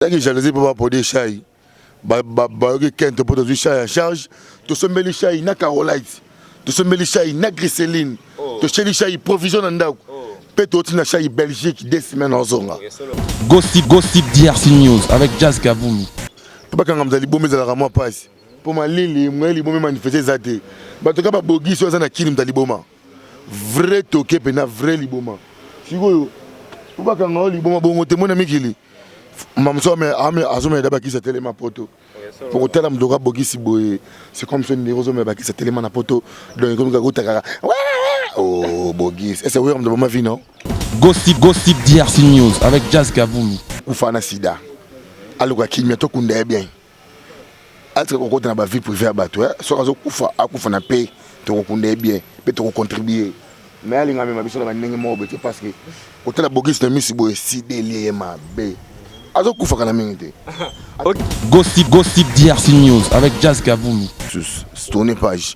Là que jalousie pour des chats, Kent pour des chats en charge, tu sommes les chats na Carolite, tu sommes les chats na Grisseline, tu sommes les chats provision en dag, peut-être na chats Belgique des semaines en zone. Gossip DRC News avec Jazz Kaboumi. Pas quand on a libéré mes alarmes passe. Pour ma ligne, moi libéré manifester ça té. Bah tu pas bogi sur ça na kilim taliboma. Vrai toké pena vrai liboma. Sigo pas quand on liboma bon témoin ami kili. Mamso mais azome d'abord qui c'était ma poto. Pour hôtel am doga bogi si boy. C'est comme ça les rosos mais ba qui c'était ma poto. Donc comme ga gota. Oh bogi. C'est ouais on de ma vie non. Gossip DRC News avec Jazz Kaboumi. Ufana sida. Aluka kimia to kunde bien. Atre ko kota na ba vie privée abato. So azo kufa akufa na paix to kunde bien, peut to contribuer. Mais alinga me mabiso na ndenge mo bete parce que hôtel la bogi c'est misi boy si délire ma bé. Azo kufa kana mingite. Gossip DRC News avec Jazz Kaboumi. Tourner page.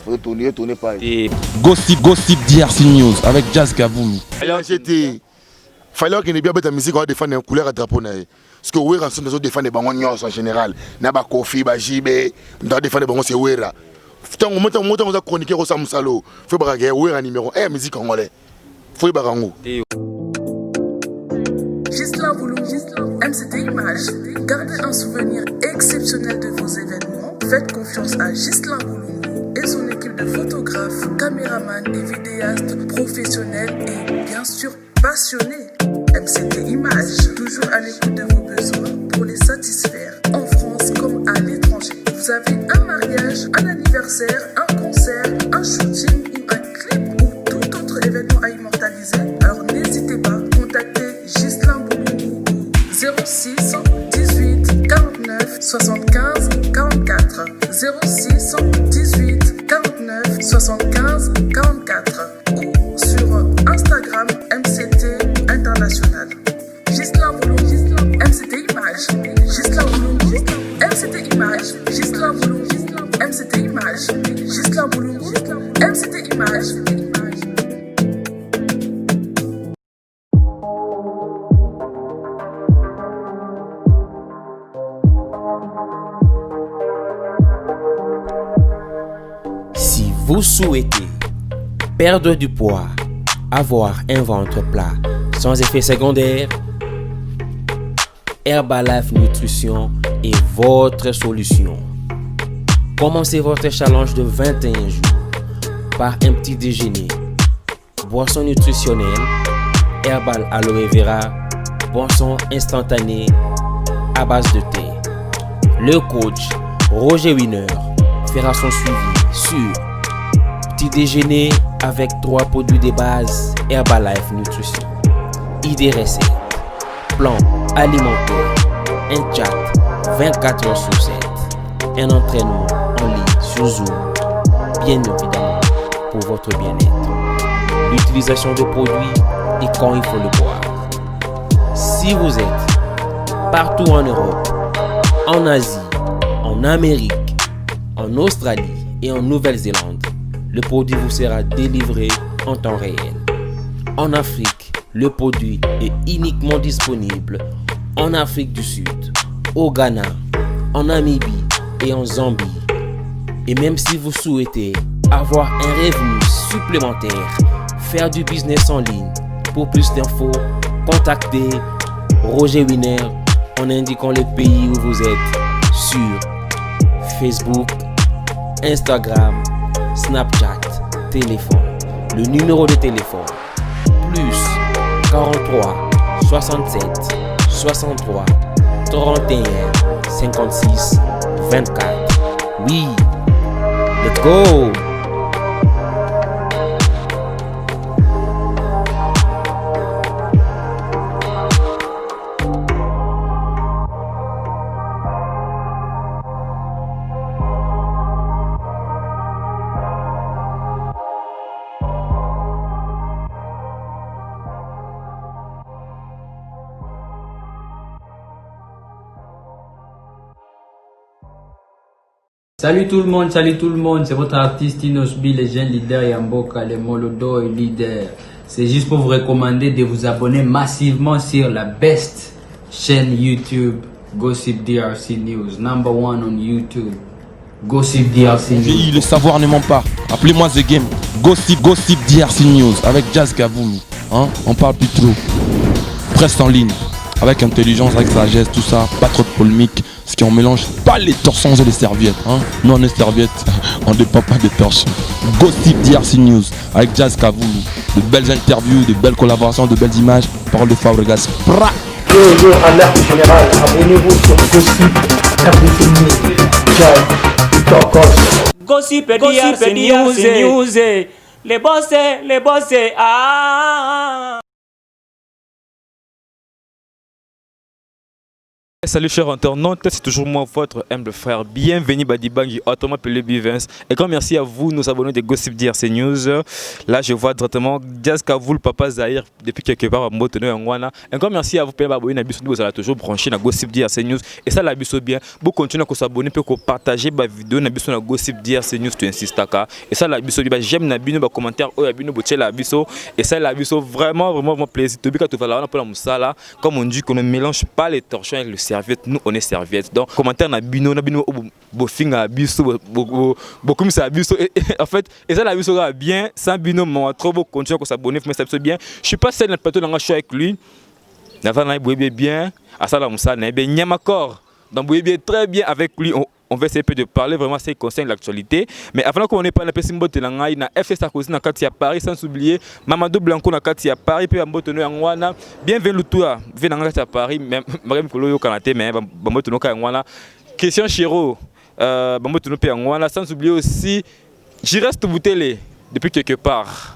Faut tourner page. Et Gossip DRC News avec Jazz Kaboumi. Fallait qu'il n'y ait bien de musique on défendre une couleur à drapeau na. Parce que Wera sont des défendre bango nyos en général. Na ba Kofi ba Jibe, on défendre bango c'est Wera. Tant on monte on chroniquer au Samsalo. Faut ba Wera numéro 1 musique congolais. Faut ba rango. Gisela Boulou, MCT Image. Gardez un souvenir exceptionnel de vos événements. Faites confiance à Gisela Boulou et son équipe de photographes, caméramans et vidéastes professionnels et bien sûr passionnés. MCT Image, toujours à l'écoute de vos besoins pour les satisfaire, en France comme à l'étranger. Vous avez un mariage, un anniversaire, un concert, un shooting ou un clip ou tout autre événement à immortaliser, alors n'hésitez pas, contactez Gisela Boulou au 06 18 49 75 44 06 18 49 75 44 ou sur Instagram MCT International. Gisela Boulou, MCT Image. Gisela Boulou, MCT Image. Gisela Boulou, MCT Image. Gisela Boulou, MCT Image. Si vous souhaitez perdre du poids, avoir un ventre plat sans effet secondaire, Herbalife Nutrition est votre solution. Commencez votre challenge de 21 jours par un petit déjeuner, boisson nutritionnelle, Herbal Aloe Vera, boisson instantanée à base de thé. Le coach Roger Wiener fera son suivi sur petit déjeuner avec 3 produits de base Herbalife Nutrition. Idées recettes, plan alimentaire, un chat 24 heures sur 7, un entraînement en ligne sur Zoom, bien évidemment pour votre bien-être. L'utilisation de produits et quand il faut le boire. Si vous êtes partout en Europe, en Asie, en Amérique, en Australie et en Nouvelle-Zélande, le produit vous sera délivré en temps réel. En Afrique, le produit est uniquement disponible en Afrique du Sud, au Ghana, en Namibie et en Zambie. Et même si vous souhaitez avoir un revenu supplémentaire, faire du business en ligne, pour plus d'infos, contactez Roger Wiener en indiquant le pays où vous êtes sur Facebook, Instagram, Snapchat, téléphone. Le numéro de téléphone plus 43 67 63 31 56 24. Oui, let's go! Salut tout le monde, c'est votre artiste Inosbi, le jeune leader Yamboka, le Molodo et leader. C'est juste pour vous recommander de vous abonner massivement sur la best chaîne YouTube Gossip DRC News, number 1 on YouTube. Gossip DRC News. Le savoir ne ment pas. Appelez-moi The Game. Gossip DRC News avec Jazz Kavoulou. Hein? On parle plus trop. Presse en ligne. Avec intelligence, avec sagesse, tout ça. Pas trop de polémique. Ce qui on mélange pas les torsons et les serviettes. Hein? Nous on est serviettes. On ne dépend pas des torsons. Gossip DRC News avec Jazz Kavoulou. De belles interviews, de belles collaborations, de belles images. Parole de Fabregas. Yo, alerte générale, abonnez-vous sur Gossip RDC News. Jazz, Tokos. Gossip DRC News. Les boss, ah. Salut chers internautes, c'est toujours moi votre humble frère. Bienvenue Badi Bangui, autrement appelé B20. Et grand merci à vous, nos abonnés de Gossip DRC News. Là je vois directement Jazz Kavoulou, Papa Zahir, depuis quelque part à Motono Yangwana. Un grand merci à vous, Père Baboui, vous allez toujours brancher dans Gossip DRC News. Et ça, la biso bien. Vous continuez à s'abonner, puis à partager ma vidéo dans Gossip DRC News, tu insistes à. Et ça, la biso bien. J'aime la bino, commentaire, oh, la bino, la biso. Et ça, la biso, vraiment plaisir. Tu veux que tu vas là, pour la moussala. Comme on dit qu'on ne mélange pas les torchons avec le serviette, nous on est serviette. Donc commentaire na bino bofinga biso beaucoup ça biso en fait et ça la biso va bien sans bino moi trop beau continuer à s'abonner mais ça bien. Je suis pas seul dans plateau dans show avec lui. N'avant na boyer bien à ça la musa na bien nyamakor. Donc boyer bien très bien avec lui. On va essayer de parler vraiment ce qui concerne l'actualité. Mais avant qu'on n'ait pas la Pessimbo Telangaï, na FC Sarkozy na Katia Paris, sans oublier Mamadou Blanco na Katia Paris, puis Bambotono Yangwana. Bienvenue toi, venez à Paris, même Kolo Yo Kanate, mais Bambotono Yangwana. Question Chiro, Bambotono Yangwana, sans oublier aussi, j'y reste bouteillé depuis quelque part.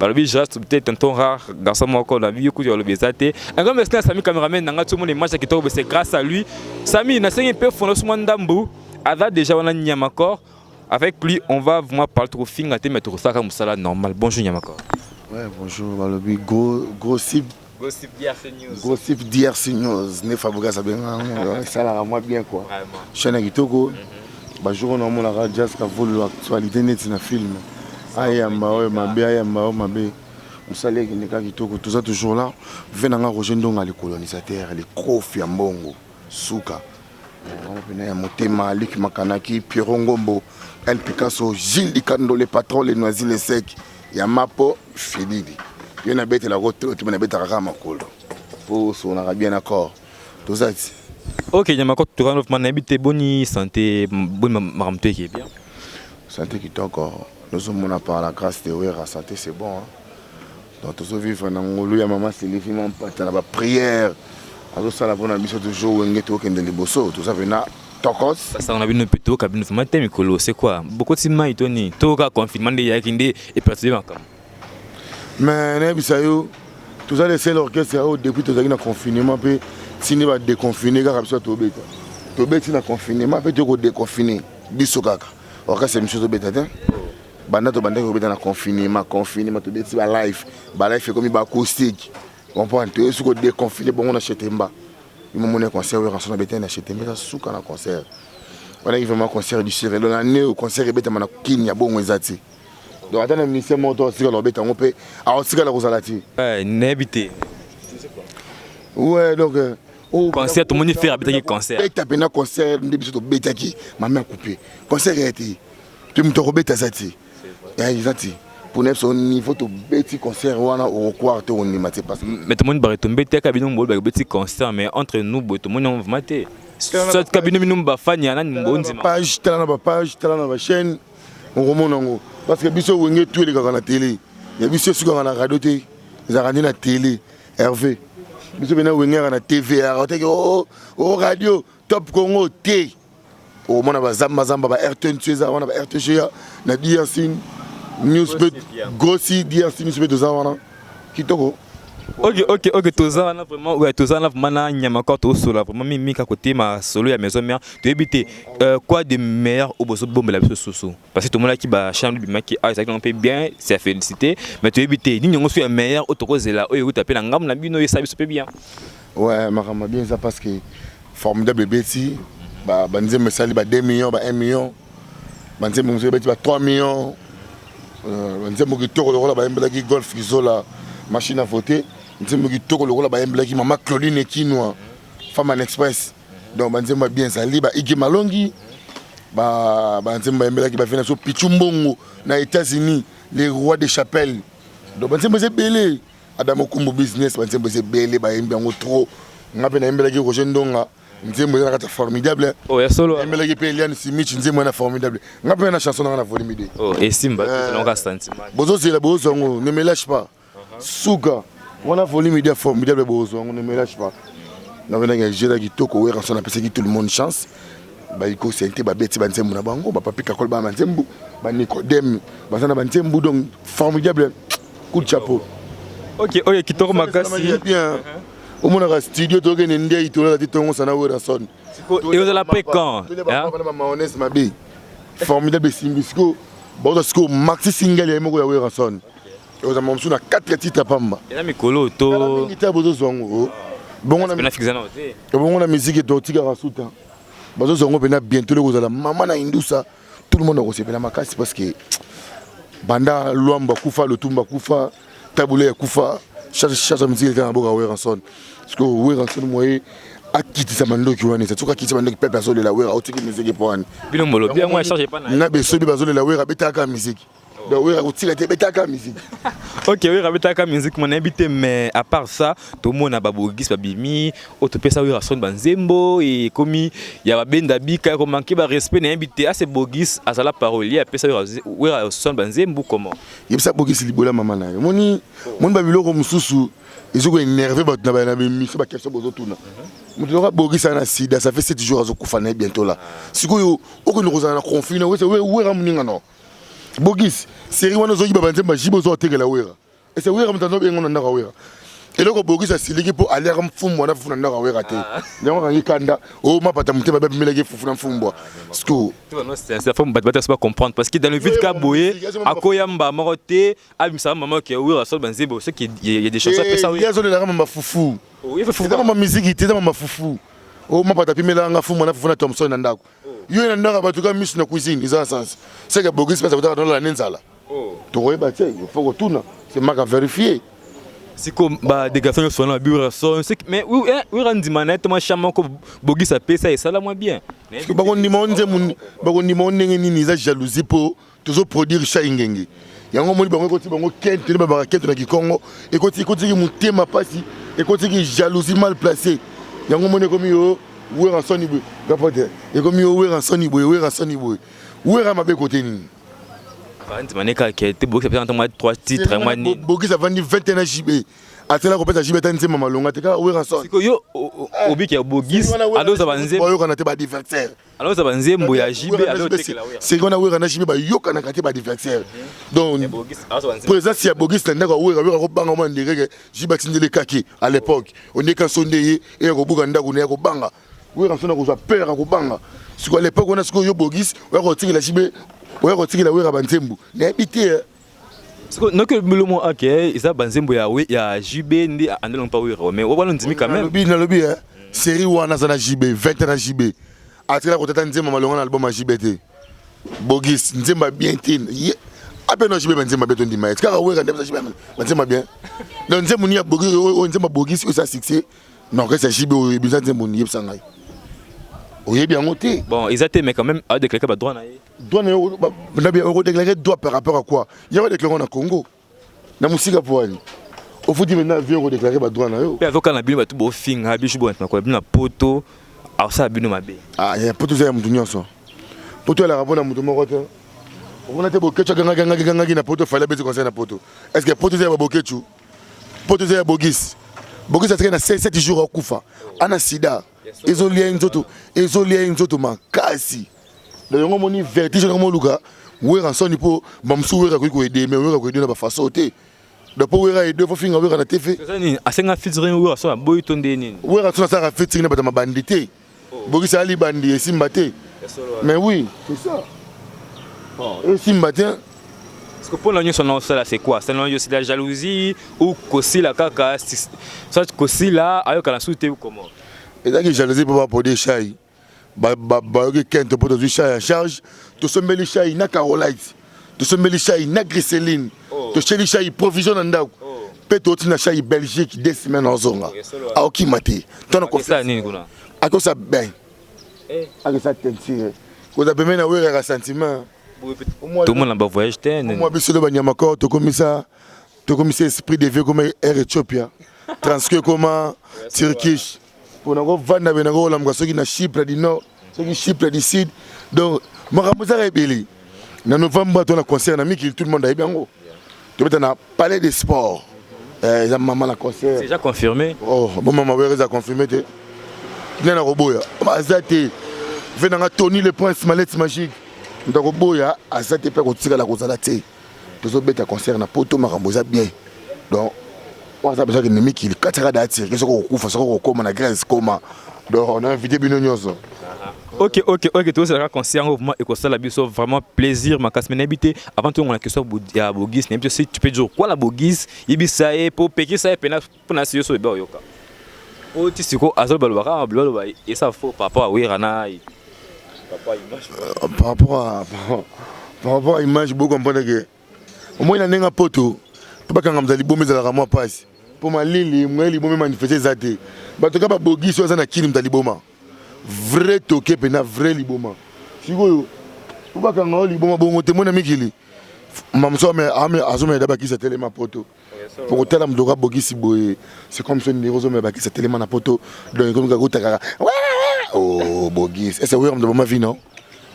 Je reste peut-être un ton rare, garçon moi qu'on a vu, le Bézate. Un grand merci à Sami Cameraman, tout le monde est match qui tombe, c'est grâce à lui. Sami, il a un peu fondé Ndambu. Ada déjà on a Nyamakor. Avec lui, on va vraiment parler trop fin à mettre ça comme ça là normal. Bonjour Nyamakor. Ouais, bonjour Balobi. Gossip DRC News. Gossip DRC News. Ne Fabregas ça bien. Ça là moi bien quoi. Chaîne Kitoko. Bah jour on a mon la Jazz Kavoulou l'actualité net dans film. Ayamba ouais mabé. On salue Kitoko tout ça toujours là. Venanga Roger Ndonga les colonisateurs, les Kofi Ambongo, Souka. Motema, Lik Makanaki, Pierre Ngombo, El Picasso, Gilles Dikando, les patrons, les Noisy, les Secs, Yamapo, Félidi. Il y a bête la route, tu m'as bête à Ramakol. Pour son arabe bien d'accord. Tout ça. Ok, Yamako, tu vas nous habiter bonne santé, bonne maramte qui est bien. Santé qui est encore. Nous sommes par la grâce de la santé, c'est bon. Donc, tout ça vivre dans le lieu, maman, c'est les films, la prière. Alors ça la bonne mission de jour où on est au Kendall Bosso, tout ça vient Tokos. Ça on a vu une plutôt cabine de matin Mikolo, c'est quoi? Beaucoup de simai Tony, tout cas confinement de Yakinde et précisément comme. Mais Nebisayo, tout ça laissé l'orchestre depuis tout ça dans confinement puis si ne va déconfiner car absolument tout bête. Tout bête dans confinement puis tu vas déconfiner. Bisokaka. Orchestre c'est une chose bête hein. Banda to banda ko bête dans confinement tout bête ba live. Ba live comme ba acoustique. On peut entrer sur le déconfiné, bon on achète un bas. Il m'a monnaie concert, on a acheté un bas, sous un concert. On a vraiment un concert du Sierra Leone, l'année au concert est bête, on a quitté, bon on est zati. Donc attends, le ministère monte aussi leur bête, on peut, à aussi la Rosalati. Ouais, n'habité. Ouais, donc. Concert, tout le monde fait habiter concert. Bête à peine un concert, on dit sur bête qui, ma main coupée. Concert est été. Tu me trouves bête à zati. Et zati. Pour nous, au niveau de petit concert, on a au quartier on est maté pas. Mais tout le monde va retomber tes cabines on va petit concert mais entre nous tout le monde on va mater. Cette cabine nous va faire niana nous bon dimanche. Page, tala na ba chaîne. On remonte en haut parce que biso wenge tous les gars à la télé. Il y a biso sur la radio té, ils a rendu la télé. Hervé. Biso bena wenge à la TV, oh radio Top Congo T. Au mona ba zamba ba RTN Tueza, on a ba RTGA, na Diassine. Newspaper Gossip DRC Newspaper de Zawana Kitoko. Ok, Toza na vraiment ouais Toza na vraiment Nyamakor to solo vraiment mimi ka côté ma solo ya maison mère tu éviter quoi de meilleur au bosso bombe la soso parce que tout le monde qui ba chambre bi maki ah ça on peut bien c'est félicité mais tu éviter ni on soit meilleur au toko zela o yo taper na ngam na bino ça se peut bien. Ouais marama bien ça parce que formidable beti ba banze mesali ba 2 millions ba 1 million banze mo beti ba 3 millions banze mo kitoko le ba mbela ki golf isola machine à voter. Nous sommes tous les Maman Claudine Kinoa. Femme Express. Donc, banzemba bien sali, Iggy Malongi, banzemba mbela qui va faire sur Pichumbongo, na États-Unis, les rois des chapelles. Donc, banzemba c'est belé. Adamo Kumbu business, banzemba c'est belé, mbela trop. On a bien mbela qui Roger Ndonga, nzemba c'est formidable. Oh, ya solo. Mbela qui Eliane Simich, nzemba c'est formidable. On a bien la chanson dans la volume. Oh, et Simba, c'est l'on reste sentiment. Bozo c'est la bozo, ne me lâche pas. Souga, on a volume formidable bozo, ne me lâche pas. Nous avons un jeu qui tout le monde chance. Il faut que nous bêtes banzembu na bango, papi kakol ba banzembu, ba Nicodème, bazana banzembu donc formidable coup de chapeau. OK, oye kitoko makasi. Bien. Au moins dans studio to ke ndé ito la titongo sana wera son. Et vous allez après quand? Mayonnaise mabe. Formidable singisco. Bodo sko maxi single ya moko ya wera son. Et vous avez na 4 titres pamba. Et là mikolo to. Guitare bozo zongo. Bon on a la musique et d'autres gars rasuta. Bazo zongo pena bientôt le kozala maman na indusa tout le monde a reçu la makasi parce que banda luamba kufa le tumba kufa tabule kufa chaque musique quand boka weranson parce que weranson moye akiti sa mando ki wana c'est tout akiti mando ki pepe azo la wera otiki musique pour wana bino molo bien moi charge pas na beso bi bazo la wera betaka musique. Oui, musique. Ok, oui, rabetaka musique mon habité mais à part ça, tout le monde a babogis babimi, auto pesa oui rason banzembo et commis il y a benda bika ko manquer ba respect na habité à ces bogis à la parole à pesa oui rason banzembo comment. Il y a ça bogis libola maman na. Moni babilo ko mususu, ils ont énervé ba na mixer ba question bozo tuna. Mutu bogis na sida ça fait 7 jours azo kufana bientôt là. Sikoyo aucune rozana confine ouais ramuninga non. Bogis, série wana zoki babanzemba jibozo atekela wera. Et c'est wera mutando bengo na ndaka wera. Et loko Bogis a siliki pour aller mfumbwa na fufuna ndaka wera te. Nyango kangi kanda, o mapata muteba ba meleke fufuna mfumbwa. Sko. C'est forme battre pas comprendre parce que dans le vide kaboye akoyamba morote abimsa maman qui wera sol banzebo ce qui il y a des choses à faire ça oui. Il y a zone la mama fufu. Oui, fufu mama musique te mama fufu. O mapata pimela nga fumwa na fufuna Thompson na ndako. Yo na ndaka batuka miss na cuisine ils ont sens. C'est que Bogis passe dans la nenzala. Tu vois bah tiens, il faut que tout c'est marque à vérifier. C'est comme bah des garçons sont là bureau c'est mais oui randi manette moi chamon ko Bogis a payé ça et ça là moins bien. Parce que bagon ni mon nini za jalousie pour toujours produire chat ingenge. Yango moni bango koti bango kente ba ba kente na Kikongo et koti ki mutema pasi et koti ki jalousie mal placée. Yango moni comme yo wera soni bo gapote et comme yo wera soni bo wera mabe côté ni Vandi maneka qui a été Bogis a peut 3 titres moi ni Bogis a vendu 21 JB atela ko pesa JB tanze mama longa te ka wera soni yo obi ki Bogis alo za banze boyo kana te ba diversaire alors ça banze mbo ya JB alo te la wera c'est qu'on a wera na JB ba yo kana ka te ba diversaire donc présence ya Bogis tanda ko wera ko banga mo ndeke JB tindele kaki à l'époque on est quand sondé et ko buka ndako ne ko banga oui quand on a besoin peur à kubanga sur l'époque on a ce que yo Bogis on a retiré la JB on a retiré la wera banzembu n'habité non que le mot ok ça banzembu ya oui ya JB ndi andelo pas wera mais on va nous dire quand même na lobby série wana za na JB 20 na JB atela ko tata nzemba malonga na album ya JB te Bogis nzemba bien tin appelle JB banzemba beton di maître car wera ndemba JB banzemba bien donc nzemba ni ya Bogis nzemba Bogis ça succès non que c'est JB au besoin nzemba ni yebsanga. Oui, bien monté. Bon, ils étaient mais quand même à déclarer pas droit droit na bien déclarer droit par rapport à quoi? Il y a déclaré en Congo. Na musika poani. Au faut dire maintenant viens déclarer pas droit na yo. Mais avocat na bino ba tout bo fin ha bichu bo na ko bino poto. Alors ça bino mabe. Ah, il y a poto za mutu nyonso. Poto la rabona mutu moko te. On a te bokechu ganga na poto fallait bezi conseil na poto. Est-ce que poto za ba bokechu? Poto za Bogis. Bogis a traîné 7 jours au Kufa. Ana sida. Ils ont lié une autre makasi. Donc on moni vertige dans mon lugar. Wera soni po bamsu wera ko aider mais wera ko aider na ba façon te. Donc pour wera aider faut finga wera na TV. C'est ça ni asenga featuring wera so boy tonde ni. Wera so ça featuring na ba bandité. Bogis ali bandi simbate. Mais oui, c'est ça. Et simbate. Parce que pour l'union son ça là c'est quoi? C'est l'union c'est la jalousie ou kosi la kaka ça kosi là ayo kana souté ou comment? Et là que jalousie pour pour des chai ba kente pour des chai en charge to sommer les chai na carolite to sommer les chai na glycérine to chez les chai provision ndako peto tina chai Belgique 2 semaines en zonga aoki mate tona ko ça nini kuna ako sa ben ako sa tentire ko da pemena wera ka sentiment tout le monde là-bas voyage moi biso le banyama ko to komisa esprit de vie comme Air Ethiopia transque comme Turkish pour na go vanda bena go lamga soki na Chypre du Nord soki Chypre du Sud donc maramuza rebeli na novembre to na concert na miki tout le monde a bien go tu peux na palais des sports maman la concert c'est déjà confirmé oh bon maman ouais ça confirmé te na roboya azate venanga Tony le prince mallette magique ndako boya azate pe ko tika la kozala te tozo beta concert na poto makamboza bien donc on a besoin que nemi qui katara dati que soko kufa soko koma na Grèce koma donc on a invité bino nyoso. Ok, tout ça concert mouvement et ça la biso vraiment plaisir ma casse habité avant tout on a question ya bogis nem si tu peux dire quoi la bogis ibisa e pour péquer ça pena pour na siyo so ba yoka o ti siko azol balobaka blolo ba et ça faut par rapport à wirana par rapport à image beaucoup comprendre que au moins il y a un poto pas quand ngam libomé za la moi passe pour malili mweli bomé manifester zate ba to ka ba bogis so za na kini mtaliboma vrai toke pena vrai liboma sikoyo pas quand ngam liboma bongo te mona mikili mamso me ame azome daba ki sa telema poto pour tela mdoka bogisi boye c'est comme ce numéro zo me ba ki sa telema na poto donc comme ka gota oh bogis est-ce que oui on de ma vie non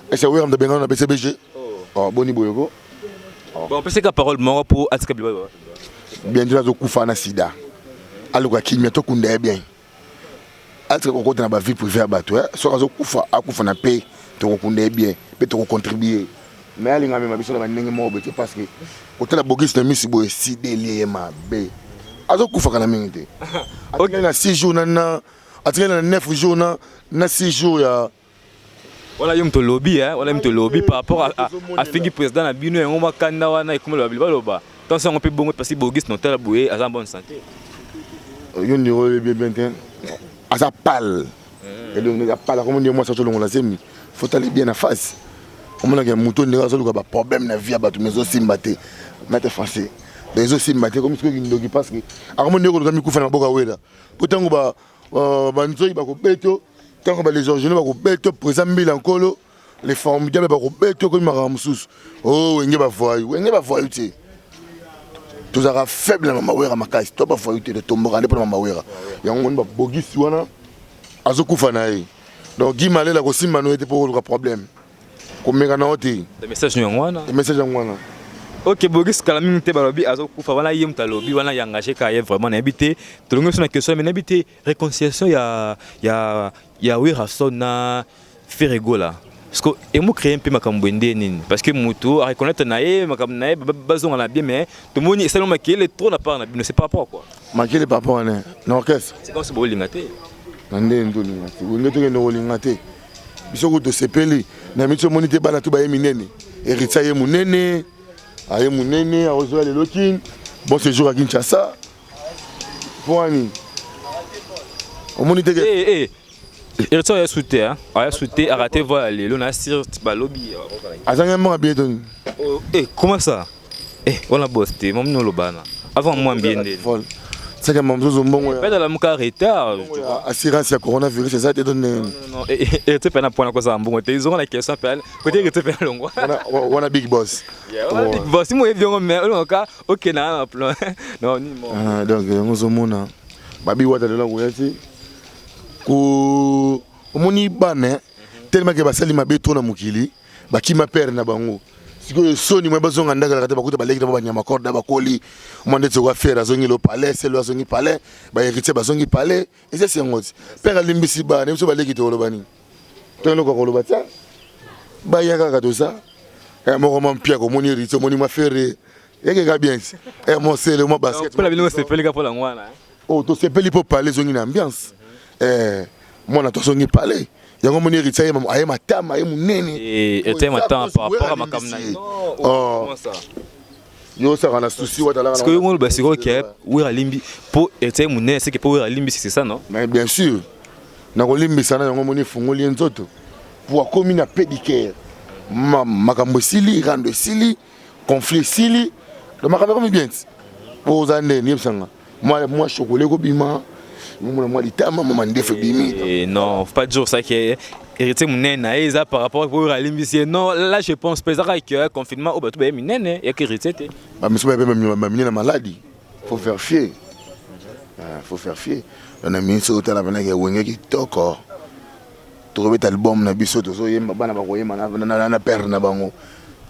est-ce que oui on de benga na BCBG oh boni boyoko bon peut-être que parole mort pour atika bien déjà zo kufa na sida aluka kimia to kunda bien atika ko kota na ba vie privée ba to so zo kufa akufa na paix to kunda bien pe to contribuer mais alinga me mabiso na ndenge mo bete parce que hôtel bogis na misi boy si délire ma be azo kufa kana mingi atika na 6 jours na atika na 9 jours na 6 jours ya voilà yom to lobby voilà yom to lobby par rapport à fingi président na bino ngo makanda wana ikomelo baloba attention on peut bongo parce que bogis non tela boué à bonne santé yo ni bien asa pal et donc il y a pas comme dire moi ça le la zemi faut aller bien en face on a un mouton ne résout pas problème na vie ba mais aussi mbaté mettre français les aussi mbaté comme ce que ndoki parce que armo ne ko ngami kufa na boka wela potango ba nzoi ba ko beto tant que les originaux ba ko beto présent mille enkolo les formidables ba ko beto ko maramusus oh ngé ba voyou ti tous ara faible na mawera makasi to ba voyou ti de tombora ne pour mawera yango ba bogisi wana azokufa na ye donc gimale la ko simba no était pour le problème komeka na oti le message ngwana ok bogis kala mingi te balobi azokufa wana yem talobi wana yangaje ka ye vraiment na habité tolongo sur la question mais habité réconciliation ya wirason na Ferregola parce que et mo créer un peu makambo nini parce que mutu a reconnaître na ye makam na ye bazonga na bien mais tout monde c'est le maquille est trop na part na bien c'est pas rapport quoi maquille par rapport na orchestre c'est comme ça bolingate nande ndolingate ngete no bolingate bisoko to sepeli na mitso monite bana to ba yeminene eritsa ye munene aye munene aozoa le lokin bon séjour à Kinshasa poani o monite que eritsa ya souté a souté a raté voilà le na sir balobi azanga mo bien ton comment ça on a bossé mon no lobana avant moi bien c'est que mon zozo mbongo ya peda la muka retard assurance ya coronavirus ça te donne non et tu pena point quoi ça mbongo te ils ont la question pelle côté que tu fais longo on big boss big boss moi bien mais on cas OK na plan non ni mo donc ngozo mona babi wata de la ngoyati ko omoni bana tellement que basali mabe to na mukili bakima père na bango siko soni mwe bazonga ndaka kata bakuta baleki ba nyama korda bakoli monde tse wa faire azongi le palais c'est le azongi palais ba héritier bazongi palais et c'est ngoti père alimbisi ba ne so baleki to lo bani to no ko lo batsa ba yaka ka to ça et mo ko mpia ko moni héritier moni ma faire et ga bien et mo c'est le mo basket pour la bino c'est peli ka pour la ngwana oh to c'est peli pour parler zongi na ambiance moi na to zongi palais yango moni héritier aye matama aye munene et matama par rapport à makamna oh ça yo ça on a souci wa parce que on le basiko que oui alimbi pour héritier munene c'est que pour alimbi c'est ça non mais bien sûr na ko limbi sana yango moni fungoli nzoto pour commune à pédicure makambo sili rando sili conflit sili le makambo comme bien Aux années, moi, chocolat, bima. Moi, litama, maman, défait bimi. Non, faut pas dire ça qui héritier mon nène, par rapport à l'émission. Non, là, je pense pas que confinement, au bateau, mon nène, il y a qu'héritier. Monsieur, ma maladie. Faut faire fier. Faut faire fier. On a mis sur la vanne qui toko. Trouver l'album na biso to so yemba bana ba ko yema na père na bango.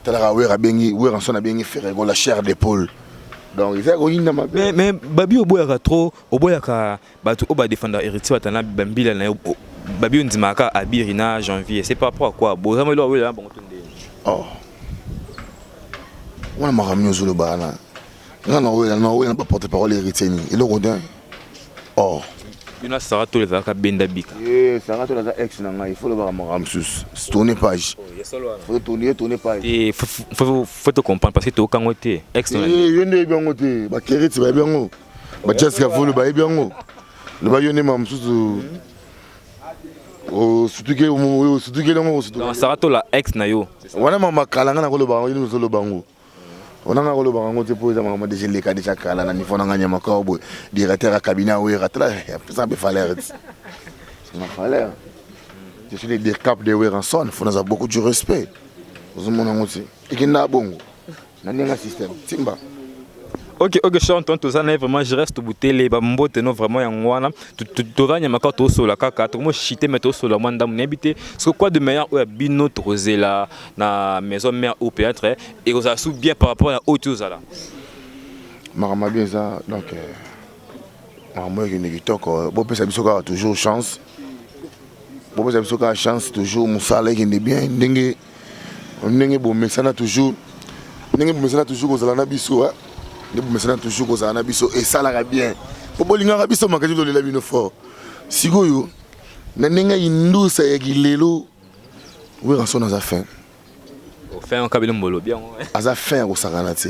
Tala wera bengi wera sona bengi faire la chair d'épaule. Donc il faut qu'on mais babi oboyaka trop oboyaka bato oba défendre héritier batana bambila na babi ndimaka abirina janvier c'est pas pourquoi bozama lo wela bango tonde. Oh. On m'a ramené au bana. Non, pas porte-parole héritier ni. Il est rodin. Oh. Bina sera tous les vacances benda bika. Sera tous les ex nanga, il faut le voir Ramsus. Tourner page. Faut tourner page. Et faut te comprendre parce que tu es au Kangote. Ex non. Il est bien ngote. Ba Keriti ba bien ngo. Ba Jessica Volo ba bien ngo. Le ba yone Ramsus. Oh, surtout que longo surtout. Non, sera tous la ex na yo. Wana mama kalanga na ko le ba ngo zo le bango. On a un rôle de poser ma déjà les cas de chaque là ni fona nganya makobo directeur à cabinet ou ratla ça me fallait ça m'a fallait je suis des caps de Weranson faut nous avoir beaucoup de respect aux mon ngoti et qui na bongo na ninga système timba. Ok, chanton tout ça, vraiment, je reste au bout de les bambos, non vraiment, yangwana. Tu ragnes ma carte au sol, la caca, tout le monde chité, mais au sol, la moindre d'habiter. Parce que quoi de meilleur, ou bino trosé là, na maison mère au théâtre, et vous avez bien par rapport à la haute chose là. Marama bien ça, donc, moi, je n'ai pas bon, ça a toujours chance. Bon, ça a chance, toujours, mon salaire qui est bien, n'engé, bon, mais ça n'a toujours, n'engé, mais ça n'a toujours, aux alanabiso, hein. Les boumessana toujours aux anabiso et ça la bien. Pour bolinga rabiso makaji do la bino fort. Sigoyo na nenga indu sa yagilelo. Oui rançon dans affaire. Au fait un cabine mbolo bien. Az affaire au saranate.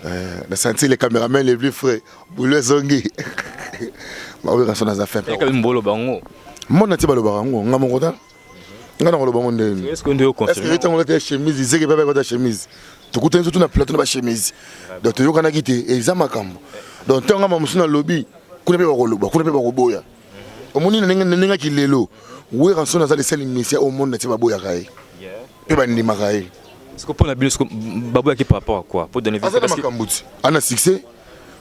La sentir les caméramans les plus frais. Boule zongi. Ma oui rançon dans affaire. Cabine mbolo bango. Mon nati balo barango ngamo kota. Ngana ngolo bango ndeni. Est-ce qu'on doit confirmer? Est-ce que tu as une chemise, disait que pas avec ta chemise. Tu coûtes surtout na plateau na chemise. Donc tu yoka na kité et izama kambo. Donc tanga mamusu na lobby, kuna pe ba koloba, kuna pe ba koboya. Omoni na nenga kilelo. We rançon na za les sel initiés au monde na ti ba boya kai. Pe ba ndima kai. Est-ce que pour la bille baboya qui par rapport à quoi? Pour donner parce que ana succès.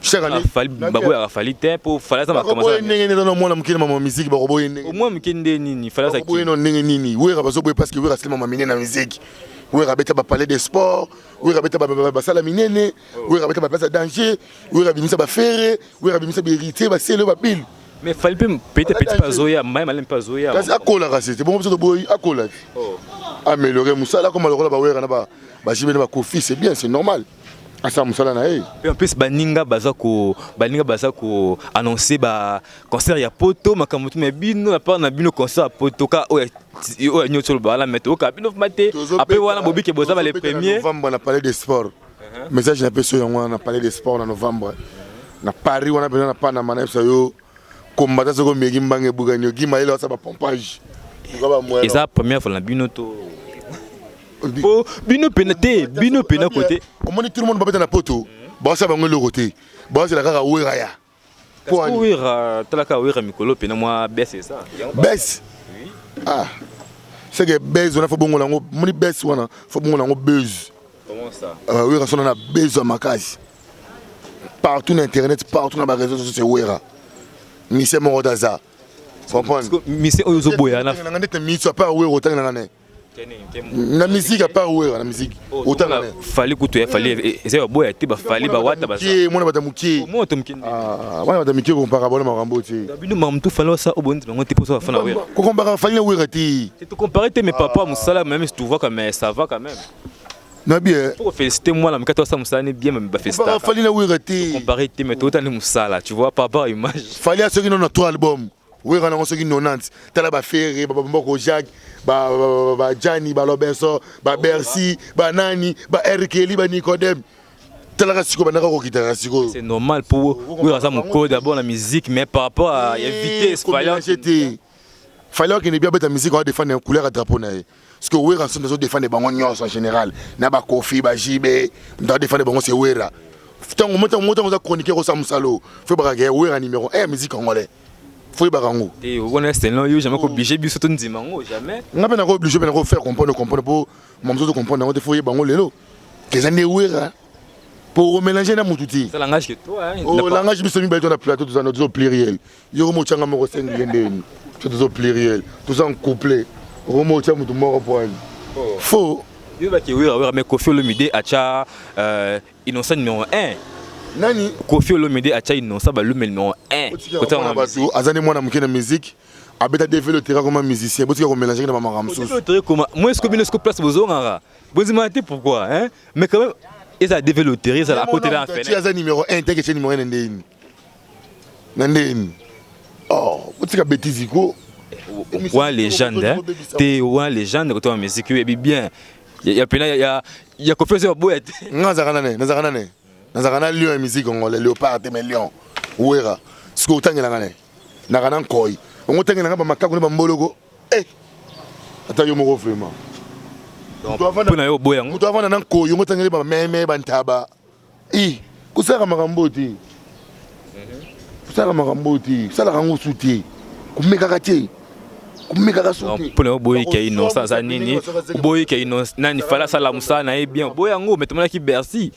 Chaque année baboya a fallu temps pour fallait ça va commencer. Nenga na mwana mukina mama musique ba koboya nenga. Au moins mukinde nini fallait ça qui. Koboya no nenga nini. We rabazo boya parce que we rasema mama na musique. Oui, rabeta ba parler des sports, oui, rabeta ba sala minene, oui, rabeta ba place danger, oui, rabimisa ba ferre, oui, rabimisa ba héritier, ba selo ba pile. Mais fallait peut-être pas zoya, même pas zoya. Parce akola kasi, c'est bon pour boy akola. Améliorer musala comme le rôle ba wera na ba jibena ba kofi, c'est bien, c'est normal. Asa musala na e. Et en plus baninga bazako annoncer ba concert ya poto makamutu me bino na part na bino concert à poto ka o nyotso ba la mettre au kabino maté après wana bobi ke boza ba les premiers novembre on a parlé des sports. Message na peso yango on a parlé des sports en novembre. Na Paris on a besoin na pas na manef ça yo combattre ce ko megi mbange buganyo gima ile ça ba pompage. Et ça première fois na bino to bino pénété bino péné côté on dit tout le monde va mettre na poto ba ça va ngelo côté ba c'est la kaka wera ya pour wera talaka wera mikolo péné moi baisse ça baisse oui ah c'est que baisse on a faut bongo lango moni baisse wana faut bongo lango buzz comment ça wera son na buzz à makasi partout sur internet partout dans les réseaux sociaux c'est wera ni c'est mon daza comprendre mi c'est oyo zo boya na ngana ndete mi so pas wera autant ngana na musique à part ouais la musique autant fallait que fallait c'est boya ti ba fallait ba wata ba ça moi na batamuki moi tomkindi ah moi batamuki ko parabole marambo ti bino mamtu fallait ça au bon ngo ti pour ça fana ouais ko compare fallait ouais ti tu comparer tes mes papa musala même si tu vois quand même ça va quand même na bien pour féliciter moi la mkato ça musala bien même ba féliciter fallait ouais ti comparer tes mais autant les musala tu vois par rapport à image fallait ce qui dans notre album oui, on a reçu une 90. T'as ba Ferré, ba Mboko Jacques, ba Gianni, ba Lobenso, ba Bercy, ba Nani, ba Erkeli, ba Nicodème. C'est normal pour oui, ça mon code d'abord la musique, mais par rapport à éviter ce fallait qu'il ne bien la musique on défendre une couleur à drapeau na. Parce que oui, on défendre des bangons en général. Na ba Kofi, ba JB, on défendre des bangons c'est Wera. tant on a chroniqué au Samsalo faut braguer Wera numéro 1 musique congolais faut barango et on est c'est non jamais obligé biso to ndimango jamais on pas obligé de faire comprendre pour mamzo comprendre on faut bango lelo que ça ne Wera pour mélanger na mututi c'est langage que toi oh langage biso mi baito na plateau tout ça notre pluriel yo mo tchanga mo 5 yendeni tout pluriel tout ça en couplet romo tcha mutu moko point faux yo ba ki Wera mais Koffi Olomide acha innocent numéro 1 nani Koffi Olomide acha innocent ba le numéro 1 côté on bato azani mwana mukena musique abeta développer comme musicien botika ko mélanger na mama ramso moi est-ce que bien est-ce que place bozongara bozimate pourquoi hein mais quand même ils a développé ils a la côté là en fait tu as numéro 1 t'es que numéro 1 ndeni oh botika bêtise ko ouais légende hein t'es ouais légende côté en musique et bien il y a confessé boyet nazakana lion ya musique congolais léopard te million Wera siko utangela ngane nakana nkoi ngotangela ngaba makako ne bamboloko ata yo moko vraiment pona yo boya mutu avana na nkoi ngotangela ba meme bantaba kusaka makamboti kusaka makamboti sala kangu suti kumeka kati kumeka kasuti pona yo boyi ke innocent za nini boyi ke innocent nani fala sala musana et bien boya ngo metomana ki Bercy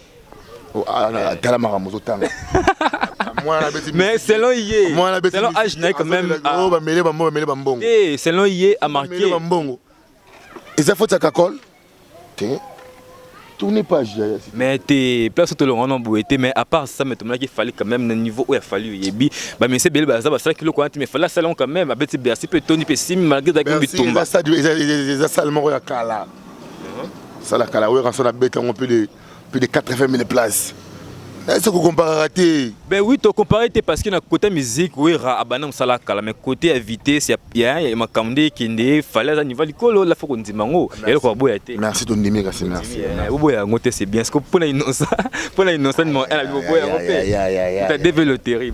mais selon Yé, selon Ajna quand même. Et selon Yé a marqué. Et ça faut que ça colle. Tournez pas. Mais tes places tout le monde ont boité, mais à part ça, mais il fallait quand même un niveau où il fallait Yébi. Bah mais c'est belle base, ça kilo quoi, mais fallait salon quand même. Avec Bercy peut Tony Pessim malgré que Bitumba. Ça ça seulement à Kala. Ça la Kala, ouais, quand on a bête on peut plus de 80 000 places. Est-ce que vous comparez? Ben oui, tu compares parce que dans côté musique, oui, Rabanam Salakala, mais côté vitesse, il y a ma camdé qui ne fallait à niveau de la fois qu'on dit mango. Merci ton demi, merci. Merci. C'est bien. Ce que pour l'innocent, elle a développé.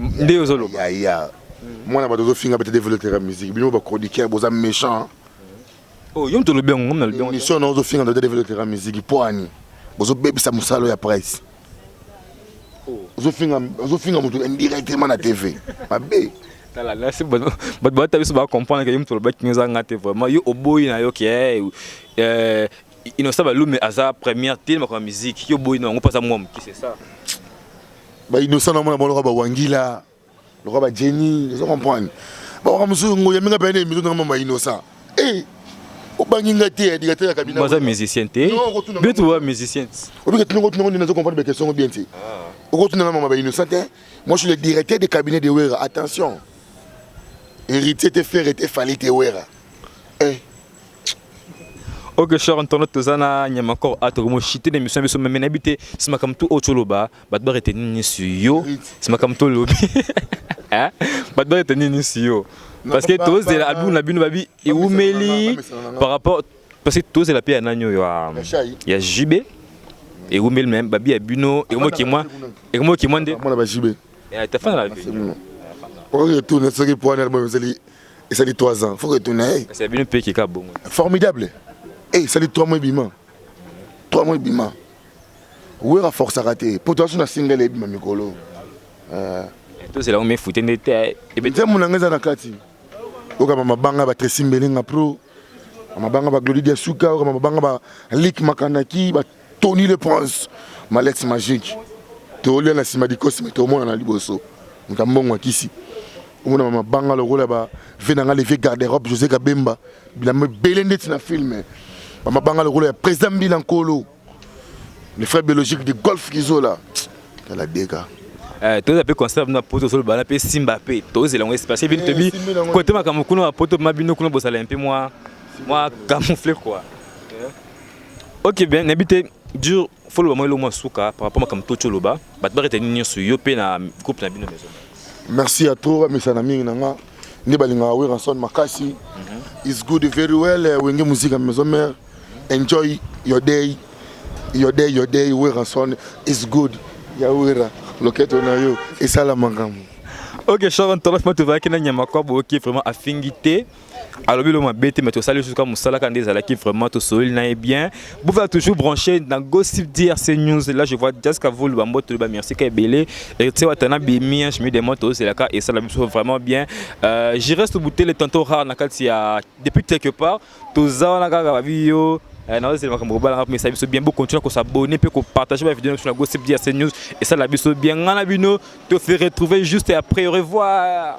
Moi, je vais finir avec développer la musique. Je vais chroniquer, je vais méchant. Oh, il y a le bien, on a le bien. Mission, on va finir de développer la musique. Pour Annie. Bozo bébé ça musalo ya presse. Bozo finga mutu indirectement na TV. Babé. Tala là c'est bon. But tu vas comprendre que yimto ba kinza ngate vraiment yo oboyi na yo ke innocent ba lume aza première tellement comme musique yo boyi na on passe à moi qui c'est ça. Ba innocent na mona ba wangila. Le roi ba Jenny, vous comprenez. Ba ramusu ngo yaminga ba ne mizo na mama innocent. Obanginga te directeur ya cabinet. Moi musicien te. Bien tu vois musicien. Obi que tu nous comprendre des questions bien ti. Retourner na mama ba innocent. Moi je suis le directeur du cabinet de Wera. Attention. Héritier te faire et te fallait te Wera. Ok, cher internaute, tozana nyama encore atomo chité d'émission mais même habité, c'est ma comme tout ocholoba, badba retenir sur yo, c'est ma comme tout lobby. Hein? Badba retenir sur yo. Parce que tous les albums la binu babi et Oumeli par rapport parce que tous la paix nanyo il y a JB et Oumeli même babi a bino et moi qui moi de moi la JB. Et ta fin la vie. Pour retourner ce qui pour un album et ça dit 3 ans, faut retourner. C'est bino pays qui est bon. Formidable. Ça dit 3 mois bima. 3 mois bima. Où est force à rater? Pour toi, sur la single et bima mikolo. Tout c'est là où me foutait n'était. Et bien, mon langage na kati. Oka mama banga ba Tresimbelinga pro. Mama banga ba Glody Diasuka, oka mama banga ba Lick Makanaki, ba Tony le Prince, Malex Magique. To ole na sima di kosi to mona na liboso. Nkambongo kisi. Omona mama banga le rôle ba venanga lever garde-robe José Kabemba. Bila me belende na film. Mama banga le rôle président Bilankolo. Le frère biologique de Golf Kizola. La déga. Tous les conserves na poto sur le ballon pe Simbappé tous les longs espaces bien te bi côté ma kamukuno a poto mabino kuno bosala un peu moi camoufler quoi. OK bien n'habite dur faut le moment le moins souka par rapport à comme toto loba bat ba retenir sur yo pe na groupe na bino maison. Merci à toi mes amis nanga ni balinga we ranson makasi. It's good very well wenge musique à maison mère. Enjoy your day we ranson is good ya wera loketo na yo esala mangamu. Ok, Sharon, tu vas te voir qu'il y a qui est vraiment affingité. Alors, le m'a bête, mais tu sais, jusqu'à mon salaire quand des qui vraiment tout seul, n'est bien. Vous pouvez toujours brancher dans Gossip DRC News. Là, je vois Jessica Voul, merci, qu'elle est belle. Et tu sais, tu as bien, je me demande aussi, et ça, la mission vraiment bien. J'y reste au bout de tantôt rare, depuis quelque part, tous la vidéo. Mais ça veut bien beaucoup continuer à s'abonner, puis partager la vidéo sur la Gossip DRC News. Et ça, la vidéo bien, on a te fait retrouver juste après. Au revoir.